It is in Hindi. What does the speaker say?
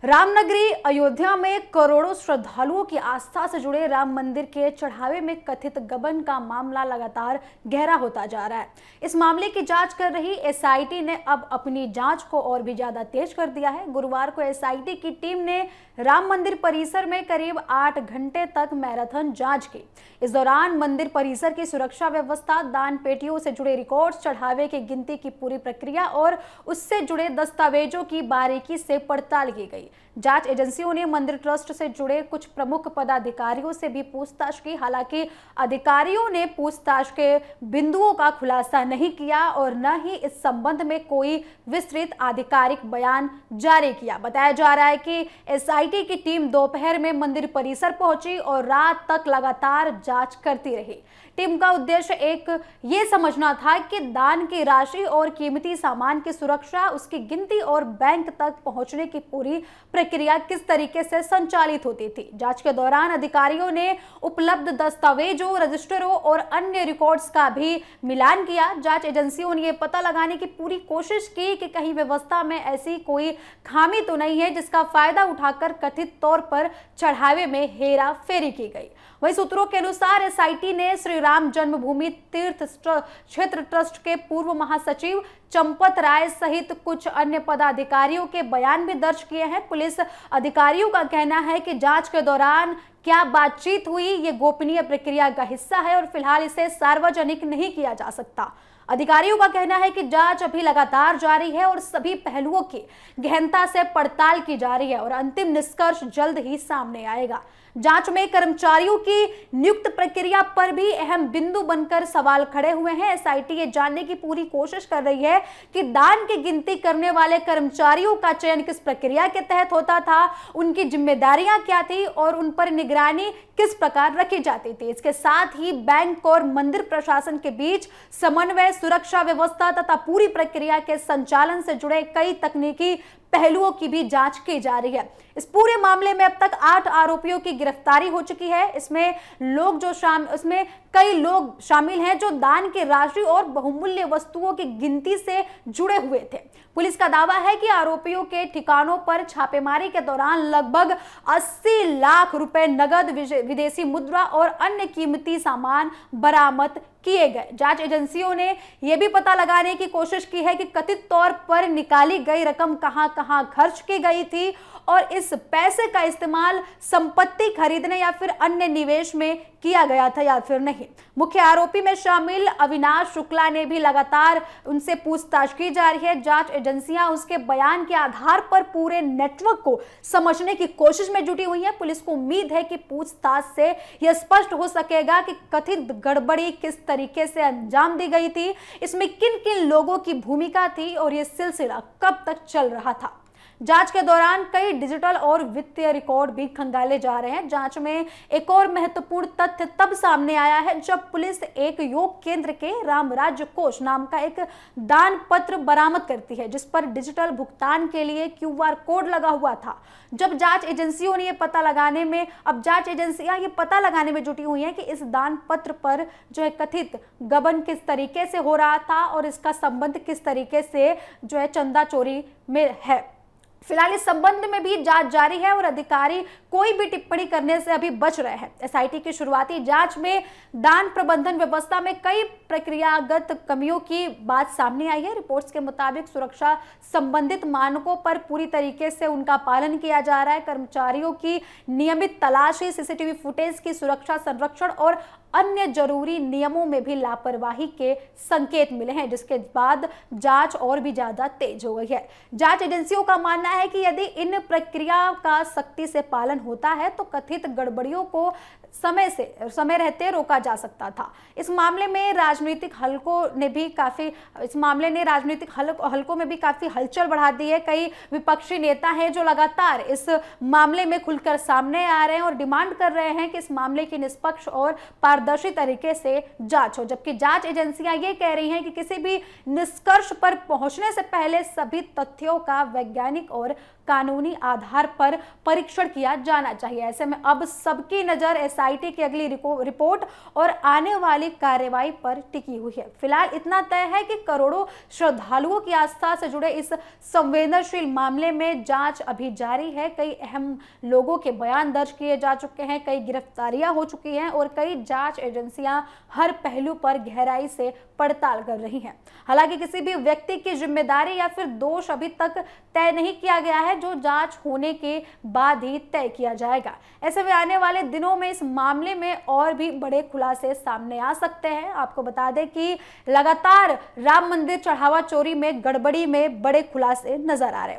रामनगरी अयोध्या में करोड़ों श्रद्धालुओं की आस्था से जुड़े राम मंदिर के चढ़ावे में कथित गबन का मामला लगातार गहरा होता जा रहा है। इस मामले की जांच कर रही एसआईटी ने अब अपनी जांच को और भी ज्यादा तेज कर दिया है। गुरुवार को एसआईटी की टीम ने राम मंदिर परिसर में करीब 8 घंटे तक मैराथन जांच की। इस दौरान मंदिर परिसर की सुरक्षा व्यवस्था, दान पेटियों से जुड़े रिकॉर्ड्स, चढ़ावे की गिनती की पूरी प्रक्रिया और उससे जुड़े दस्तावेजों की बारीकी से पड़ताल की गई। जांच एजेंसियों ने मंदिर ट्रस्ट से जुड़े कुछ प्रमुख पदाधिकारियों से भी पूछताछ की। हालांकि अधिकारियों ने पूछताछ के बिंदुओं का खुलासा नहीं किया और न ही इस संबंध में कोई विस्तृत आधिकारिक बयान जारी किया। बताया जा रहा है कि एसआईटी की टीम दोपहर में मंदिर परिसर पहुंची और रात तक लगातार जांच करती रही। टीम का उद्देश्य ये समझना था कि दान की राशि और कीमती सामान की सुरक्षा, उसकी गिनती और बैंक तक पहुंचने की पूरी प्रक्रिया किस तरीके से संचालित होती थी। जांच के दौरान अधिकारियों ने उपलब्ध दस्तावेजों, रजिस्टरों और अन्य रिकॉर्ड्स का भी मिलान किया। जांच एजेंसियों ने यह पता लगाने की पूरी कोशिश की कि कहीं व्यवस्था में ऐसी कोई खामी तो नहीं है जिसका फायदा उठाकर कथित तौर पर चढ़ावे में हेरा फेरी की गई। वहीं सूत्रों के अनुसार एसआईटी ने श्री राम जन्मभूमि तीर्थ क्षेत्र ट्रस्ट के पूर्व महासचिव चंपत राय सहित कुछ अन्य पदाधिकारियों के बयान भी दर्ज किए हैं। पुलिस अधिकारियों का कहना है कि जांच के दौरान क्या बातचीत हुई, ये गोपनीय प्रक्रिया का हिस्सा है और फिलहाल इसे सार्वजनिक नहीं किया जा सकता। अधिकारियों का कहना है कि जांच अभी लगातार जारी है और सभी पहलुओं की गहनता से पड़ताल की जा रही है और अंतिम निष्कर्ष जल्द ही सामने आएगा। जांच में कर्मचारियों की नियुक्त प्रक्रिया पर भी अहम बिंदु बनकर सवाल खड़े हुए हैं। एसआईटी ये जानने की पूरी कोशिश कर रही है कि दान की गिनती करने वाले कर्मचारियों का चयन किस प्रक्रिया के तहत होता था, उनकी जिम्मेदारियां क्या थी और उन पर निगरानी किस प्रकार रखी जाती थी। इसके साथ ही बैंक और मंदिर प्रशासन के बीच समन्वय, सुरक्षा व्यवस्था तथा पूरी प्रक्रिया के संचालन से जुड़े कई तकनीकी पहलुओं की भी जांच की जा रही है। इस पूरे मामले में अब तक 8 आरोपियों की गिरफ्तारी हो चुकी है। इसमें कई लोग शामिल हैं जो दान की राशि और बहुमूल्य वस्तुओं की गिनती से जुड़े हुए थे। पुलिस का दावा है कि आरोपियों के ठिकानों पर छापेमारी के दौरान लगभग 80 लाख रुपए नगद, विदेशी मुद्रा और अन्य कीमती सामान बरामद किए गए। जांच एजेंसियों ने यह भी पता लगाने की कोशिश की है कि कथित तौर पर निकाली गई रकम कहां-कहां खर्च की गई थी और इस पैसे का इस्तेमाल संपत्ति खरीदने या फिर अन्य निवेश में किया गया था या फिर नहीं। मुख्य आरोपी में शामिल अविनाश शुक्ला ने भी लगातार उनसे पूछताछ की जा रही है। जांच एजेंसियां उसके बयान के आधार पर पूरे नेटवर्क को समझने की कोशिश में जुटी हुई है। पुलिस को उम्मीद है कि पूछताछ से यह स्पष्ट हो सकेगा कि कथित गड़बड़ी किस तरीके से अंजाम दी गई थी, इसमें किन किन लोगों की भूमिका थी और यह सिलसिला कब तक चल रहा था। जांच के दौरान कई डिजिटल और वित्तीय रिकॉर्ड भी खंगाले जा रहे हैं। जांच में एक और महत्वपूर्ण तथ्य तब सामने आया है जब पुलिस एक योग केंद्र के राम राज्य कोष नाम का एक दान पत्र बरामद करती है जिस पर डिजिटल भुगतान के लिए क्यूआर कोड लगा हुआ था। जांच एजेंसियां ये पता लगाने में जुटी हुई हैं कि इस दान पत्र पर जो है कथित गबन किस तरीके से हो रहा था और इसका संबंध किस तरीके से जो है चंदा चोरी में है। फिलहाल इस संबंध में भी जांच जारी है और अधिकारी कोई भी टिप्पणी करने से अभी बच रहे हैं। एसआईटी की शुरुआती जांच में दान प्रबंधन व्यवस्था में कई प्रक्रियागत कमियों की बात सामने आई है। रिपोर्ट्स के मुताबिक सुरक्षा संबंधित मानकों पर पूरी तरीके से उनका पालन किया जा रहा है। कर्मचारियों की नियमित तलाशी, सीसीटीवी फुटेज की सुरक्षा, संरक्षण और अन्य जरूरी नियमों में भी लापरवाही के संकेत मिले हैं, जिसके बाद जांच और भी ज्यादा तेज हो गई है। जांच एजेंसियों का मानना है कि यदि इन प्रक्रिया का सख्ती से पालन होता है तो कथित गड़बड़ियों को समय रहते रोका जा सकता था। इस मामले में राजनीतिक हलकों में भी काफी हलचल बढ़ा दी है। कई विपक्षी नेता हैं जो लगातार इस मामले में खुलकर सामने आ रहे हैं और डिमांड कर रहे हैं कि इस मामले की निष्पक्ष और पारदर्शी तरीके से जांच हो, जबकि जांच एजेंसियां ये कह रही हैं कि किसी भी निष्कर्ष पर पहुंचने से पहले सभी तथ्यों का वैज्ञानिक और कानूनी आधार पर परीक्षण किया जाना चाहिए। ऐसे में अब सबकी नजर एसआईटी की अगली रिपोर्ट और आने वाली कार्रवाई पर टिकी हुई है। फिलहाल इतना तय है कि करोड़ों श्रद्धालुओं की आस्था से जुड़े इस संवेदनशील मामले में जांच अभी जारी है। कई अहम लोगों के बयान दर्ज किए जा चुके हैं, कई गिरफ्तारियां हो चुकी हैं और कई जांच एजेंसियां हर पहलू पर गहराई से पड़ताल कर रही हैं। हालांकि किसी भी व्यक्ति की जिम्मेदारी या फिर दोष अभी तक तय नहीं किया गया है, जो जांच होने के बाद ही तय किया जाएगा। ऐसे में आने वाले दिनों में इस मामले में और भी बड़े खुलासे सामने आ सकते हैं। आपको बता दें कि लगातार राम मंदिर चढ़ावा चोरी में गड़बड़ी में बड़े खुलासे नजर आ रहे हैं।